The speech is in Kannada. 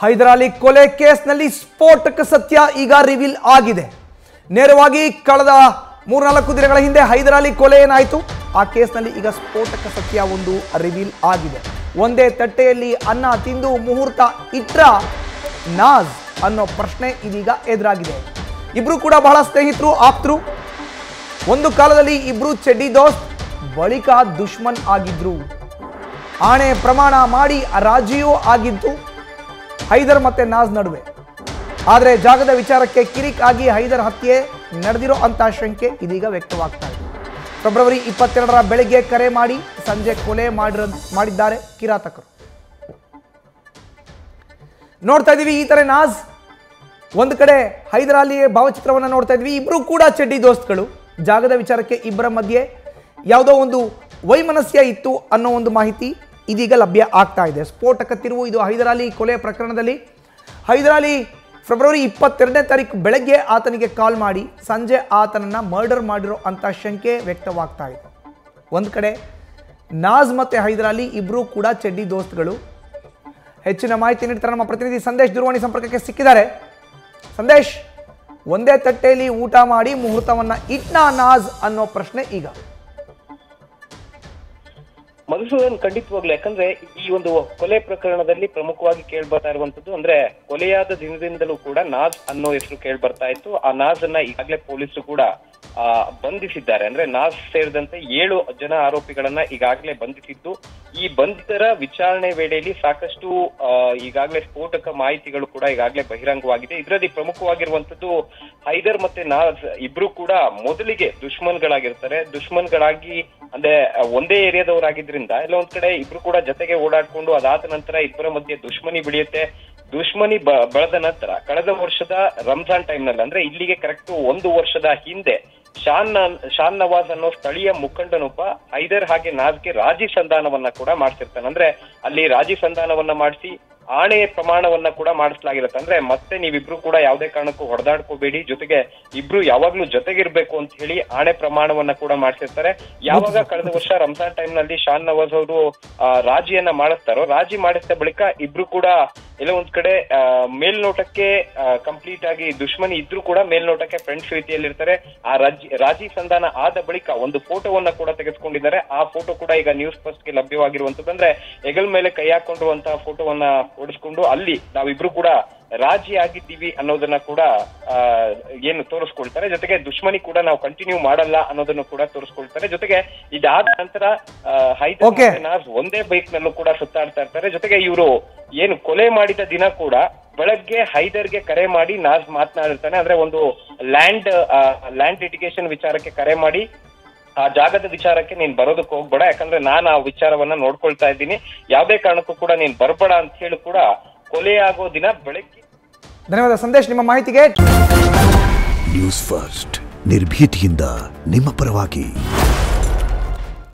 ಹೈದರಾಲಿ ಕೊಲೆ ಕೇಸ್ನಲ್ಲಿ ಸ್ಫೋಟಕ ಸತ್ಯ ಈಗ ರಿವೀಲ್ ಆಗಿದೆ. ನೇರವಾಗಿ ಕಳೆದ 3-4 ದಿನಗಳ ಹಿಂದೆ ಹೈದರಾಲಿ ಕೊಲೆ ಏನಾಯಿತು, ಆ ಕೇಸ್ನಲ್ಲಿ ಈಗ ಸ್ಫೋಟಕ ಸತ್ಯ ಒಂದು ರಿವೀಲ್ ಆಗಿದೆ. ಒಂದೇ ತಟ್ಟೆಯಲ್ಲಿ ಅನ್ನ ತಿಂದು ಮುಹೂರ್ತ ಇಟ್ರ ನಾಜ್ ಅನ್ನೋ ಪ್ರಶ್ನೆ ಇದೀಗ ಎದುರಾಗಿದೆ. ಇಬ್ರು ಕೂಡ ಬಹಳ ಸ್ನೇಹಿತರು, ಆಪ್ತರು. ಒಂದು ಕಾಲದಲ್ಲಿ ಇಬ್ರು ಚೆಡ್ಡಿ ದೋಸ್ತ್, ಬಳಿಕ ದುಶ್ಮನ್ ಆಗಿದ್ರು. ಆಣೆ ಪ್ರಮಾಣ ಮಾಡಿ ರಾಜಿಯೂ ಆಗಿದ್ದು ಹೈದರ್ ಮತ್ತೆ ನಾಜ್ ನಡುವೆ. ಆದರೆ ಜಾಗದ ವಿಚಾರಕ್ಕೆ ಕಿರಿಕ್ ಆಗಿ ಹೈದರ್ ಹತ್ಯೆ ನಡೆದಿರೋ ಅಂತ ಶಂಕೆ ಇದೀಗ ವ್ಯಕ್ತವಾಗ್ತಾ ಇದೆ. ಫೆಬ್ರವರಿ 22ರ ಬೆಳಗ್ಗೆ ಕರೆ ಮಾಡಿ ಸಂಜೆ ಕೊಲೆ ಮಾಡಿದ್ದಾರೆ ಕಿರಾತಕರು. ನೋಡ್ತಾ ಇದೀವಿ ಈ ತರ ನಾಜ್ ಒಂದು ಕಡೆ ಹೈದರಾಲಿ ಭಾವಚಿತ್ರವನ್ನು ನೋಡ್ತಾ ಇದ್ವಿ. ಇಬ್ರು ಕೂಡ ಚೆಡ್ಡಿ ದೋಸ್ತ್ಗಳು. ಜಾಗದ ವಿಚಾರಕ್ಕೆ ಇಬ್ಬರ ಮಧ್ಯೆ ಯಾವುದೋ ಒಂದು ವೈಮನಸ್ಯ ಇತ್ತು ಅನ್ನೋ ಒಂದು ಮಾಹಿತಿ ಇದೀಗ ಲಭ್ಯ ಆಗ್ತಾ ಇದೆ. ಸ್ಫೋಟಕ ತಿರುವು ಇದು ಹೈದರಾಲಿ ಕೊಲೆ ಪ್ರಕರಣದಲ್ಲಿ. ಹೈದರಾಲಿ ಫೆಬ್ರವರಿ 22ನೇ ತಾರೀಕು ಬೆಳಗ್ಗೆ ಆತನಿಗೆ ಕಾಲ್ ಮಾಡಿ ಸಂಜೆ ಆತನನ್ನು ಮರ್ಡರ್ ಮಾಡಿರೋ ಅಂತ ಶಂಕೆ ವ್ಯಕ್ತವಾಗ್ತಾ ಇದೆ. ಒಂದು ಕಡೆ ನಾಜ್ ಮತ್ತು ಹೈದರಾಲಿ ಇಬ್ಬರೂ ಕೂಡ ಚೆಡ್ಡಿ ದೋಸ್ತ್ಗಳು. ಹೆಚ್ಚಿನ ಮಾಹಿತಿ ನೀಡ್ತಾರೆ ನಮ್ಮ ಪ್ರತಿನಿಧಿ ಸಂದೇಶ್. ದೂರವಾಣಿ ಸಂಪರ್ಕಕ್ಕೆ ಸಿಕ್ಕಿದ್ದಾರೆ. ಸಂದೇಶ್, ಒಂದೇ ತಟ್ಟೆಯಲ್ಲಿ ಊಟ ಮಾಡಿ ಮುಹೂರ್ತವನ್ನ ಇಟ್ನ ನಾಜ್ ಅನ್ನೋ ಪ್ರಶ್ನೆ ಈಗ. ಮಧುಸೂದನ್, ಖಂಡಿತವಾಗ್ಲು. ಯಾಕಂದ್ರೆ ಈ ಒಂದು ಕೊಲೆ ಪ್ರಕರಣದಲ್ಲಿ ಪ್ರಮುಖವಾಗಿ ಕೇಳ್ಬರ್ತಾ ಇರುವಂತದ್ದು ಅಂದ್ರೆ ಕೊಲೆಯಾದ ದಿನದಿಂದಲೂ ಕೂಡ ನಾಜ್ ಅನ್ನೋ ಹೆಸರು ಕೇಳ್ಬರ್ತಾ ಇತ್ತು. ಆ ನಾಜ್ ಅನ್ನ ಈಗಾಗಲೇ ಪೊಲೀಸರು ಕೂಡ ಬಂಧಿಸಿದ್ದಾರೆ. ಅಂದ್ರೆ ನಾಜ್ ಸೇರಿದಂತೆ 7 ಜನ ಆರೋಪಿಗಳನ್ನ ಈಗಾಗಲೇ ಬಂಧಿಸಿದ್ದು. ಈ ಬಂಧಿತರ ವಿಚಾರಣೆ ವೇಳೆಯಲ್ಲಿ ಸಾಕಷ್ಟು ಈಗಾಗಲೇ ಸ್ಫೋಟಕ ಮಾಹಿತಿಗಳು ಕೂಡ ಈಗಾಗಲೇ ಬಹಿರಂಗವಾಗಿದೆ. ಇದರಲ್ಲಿ ಪ್ರಮುಖವಾಗಿರುವಂತದ್ದು ಹೈದರ್ ಮತ್ತೆ ನಾಜ್ ಇಬ್ರು ಕೂಡ ಮೊದಲಿಗೆ ದುಶ್ಮನ್ಗಳಾಗಿರ್ತಾರೆ. ದುಶ್ಮನ್ಗಳಾಗಿ ಅಂದ್ರೆ ಒಂದೇ ಏರಿಯಾದವರಾಗಿದ್ರಿಂದ ಎಲ್ಲ ಒಂದ್ ಕಡೆ ಇಬ್ರು ಕೂಡ ಜೊತೆಗೆ ಓಡಾಡ್ಕೊಂಡು ಅದಾದ ನಂತರ ಇಬ್ಬರ ಮಧ್ಯೆ ದುಶ್ಮನಿ ಬೆಳೆಯುತ್ತೆ. ದುಶ್ಮನಿ ಬೆಳೆದ ನಂತರ ಕಳೆದ ವರ್ಷದ ರಂಜಾನ್ ಟೈಮ್ ನಲ್ಲಿ, ಅಂದ್ರೆ ಇಲ್ಲಿಗೆ ಕರೆಕ್ಟ್ 1 ವರ್ಷದ ಹಿಂದೆ ಶಾನ್ ನವಾಜ್ ಅನ್ನೋ ಸ್ಥಳೀಯ ಮುಖಂಡನೊಬ್ಬ ಹೈದರ್ ಹಾಗೆ ನಾಜ್ಗೆ ರಾಜಿ ಸಂಧಾನವನ್ನ ಕೂಡ ಮಾಡ್ತಿರ್ತಾನೆ. ಅಂದ್ರೆ ಅಲ್ಲಿ ರಾಜಿ ಸಂಧಾನವನ್ನ ಮಾಡಿಸಿ ಆಣೆ ಪ್ರಮಾಣವನ್ನ ಕೂಡ ಮಾಡಿಸಲಾಗಿರುತ್ತೆ. ಅಂದ್ರೆ ಮತ್ತೆ ನೀವಿಬ್ರು ಕೂಡ ಯಾವುದೇ ಕಾರಣಕ್ಕೂ ಹೊಡೆದಾಡ್ಕೋಬೇಡಿ, ಜೊತೆಗೆ ಇಬ್ರು ಯಾವಾಗ್ಲೂ ಜೊತೆಗಿರ್ಬೇಕು ಅಂತ ಹೇಳಿ ಆಣೆ ಪ್ರಮಾಣವನ್ನ ಕೂಡ ಮಾಡಿಸಿರ್ತಾರೆ. ಯಾವಾಗ ಕಳೆದ ವರ್ಷ ರಂಜಾನ್ ಟೈಮ್ ನಲ್ಲಿ ಶಾನ್ ನವಾಜ್ ಅವರು ರಾಜಿಯನ್ನ ಮಾಡಿಸ್ತಾರೋ, ರಾಜಿ ಮಾಡಿಸಿದ ಬಳಿಕ ಇಬ್ರು ಕೂಡ ಎಲ್ಲ ಒಂದ್ ಕಡೆ ಮೇಲ್ನೋಟಕ್ಕೆ ಕಂಪ್ಲೀಟ್ ಆಗಿ ದುಶ್ಮನಿ ಇದ್ರೂ ಕೂಡ ಮೇಲ್ನೋಟಕ್ಕೆ ಫ್ರೆಂಡ್ಸ್ ರೀತಿಯಲ್ಲಿರ್ತಾರೆ. ಆ ರಾಜಿ ಸಂಧಾನ ಆದ ಬಳಿಕ ಒಂದು ಫೋಟೋವನ್ನ ಕೂಡ ತೆಗೆದುಕೊಂಡಿದ್ದಾರೆ. ಆ ಫೋಟೋ ಕೂಡ ಈಗ ನ್ಯೂಸ್ ಫಸ್ಟ್ ಗೆ ಲಭ್ಯವಾಗಿರುವಂತದ್ದು. ಅಂದ್ರೆ ಹೆಗಲ್ ಮೇಲೆ ಕೈ ಹಾಕೊಂಡಿರುವಂತಹ ಫೋಟೋವನ್ನ ಓಡಿಸ್ಕೊಂಡು ಅಲ್ಲಿ ನಾವಿಬ್ರು ಕೂಡ ರಾಜಿ ಆಗಿದ್ದೀವಿ ಅನ್ನೋದನ್ನ ಕೂಡ ಏನು ತೋರಿಸ್ಕೊಳ್ತಾರೆ. ಜೊತೆಗೆ ದುಶ್ಮನಿ ಕೂಡ ನಾವು ಕಂಟಿನ್ಯೂ ಮಾಡಲ್ಲ ಅನ್ನೋದನ್ನು ಕೂಡ ತೋರಿಸ್ಕೊಳ್ತಾರೆ. ಜೊತೆಗೆ ಇದಾದ ನಂತರ ಹೈದರ್ ನಾಜ್ ಒಂದೇ ಬೈಕ್ ನಲ್ಲೂ ಕೂಡ ಸುತ್ತಾಡ್ತಾ ಇರ್ತಾರೆ. ಜೊತೆಗೆ ಇವರು ಏನು ಕೊಲೆ ಮಾಡಿದ ದಿನ ಕೂಡ ಬೆಳಗ್ಗೆ ಹೈದರ್ಗೆ ಕರೆ ಮಾಡಿ ನಾಜ್ ಮಾತನಾಡಿರ್ತಾನೆ. ಅಂದ್ರೆ ಒಂದು ಲ್ಯಾಂಡ್ ಲಿಟಿಗೇಷನ್ ವಿಚಾರಕ್ಕೆ ಕರೆ ಮಾಡಿ ಆ ಜಾಗದ ವಿಚಾರಕ್ಕೆ ನೀನ್ ಬರೋದಕ್ಕೆ ಹೋಗ್ಬೇಡ, ಯಾಕಂದ್ರೆ ನಾನು ಆ ವಿಚಾರವನ್ನ ನೋಡ್ಕೊಳ್ತಾ ಇದ್ದೀನಿ, ಯಾವುದೇ ಕಾರಣಕ್ಕೂ ಕೂಡ ನೀನ್ ಬರ್ಬೇಡ ಅಂತ ಹೇಳಿ ಕೂಡ ಕೊಲೆಯಾಗೋ ದಿನ ಬೆಳಗ್ಗೆ. ಧನ್ಯವಾದ ಸಂದೇಶ್ ನಿಮ್ಮ ಮಾಹಿತಿಗೆ. ನ್ಯೂಸ್ ಫಸ್ಟ್ ನಿರ್ಭೀತಿಯಿಂದ ನಿಮ್ಮ ಪರವಾಗಿ.